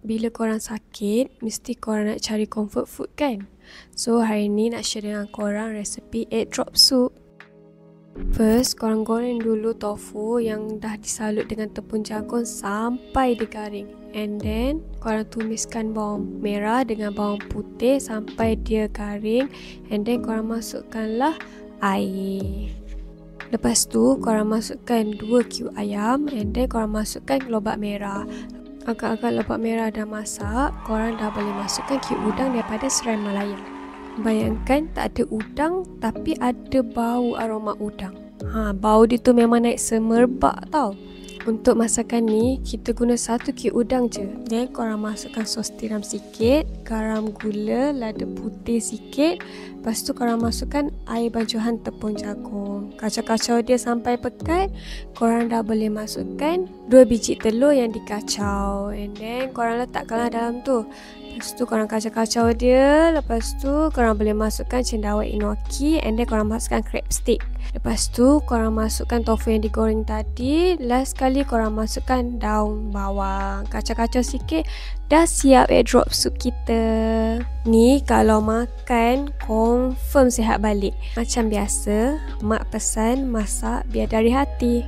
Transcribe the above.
Bila korang sakit, mesti korang nak cari comfort food kan? So, hari ni nak share dengan korang resepi egg drop soup. First, korang goreng dulu tofu yang dah disalut dengan tepung jagung sampai dia garing. And then, korang tumiskan bawang merah dengan bawang putih sampai dia garing. And then, korang masukkanlah air. Lepas tu, korang masukkan 2 cube ayam. And then, korang masukkan lobak merah. Agak-agak lobak merah dah masak, korang dah boleh masukkan cube udang daripada Serai Malaya. Bayangkan tak ada udang tapi ada bau aroma udang. Bau dia tu memang naik semerbak tau. Untuk masakan ni, kita guna 1 cube udang je. Then korang masukkan sos tiram sikit, garam, gula, lada putih sikit. Lepas tu korang masukkan air bancuhan tepung jagung. Kacau-kacau dia sampai pekat. Korang dah boleh masukkan 2 biji telur yang dikacau. And then korang letakkanlah dalam tu. Lepas tu korang kacau-kacau dia. Lepas tu korang boleh masukkan cendawan enoki. And then korang masukkan crab stick. Lepas tu korang masukkan tofu yang digoreng tadi. Last kali korang masukkan daun bawang. Kacau-kacau sikit. Dah siap egg drop soup kita. Ni kalau makan confirm sihat balik. Macam biasa, mak pesan masak biar dari hati.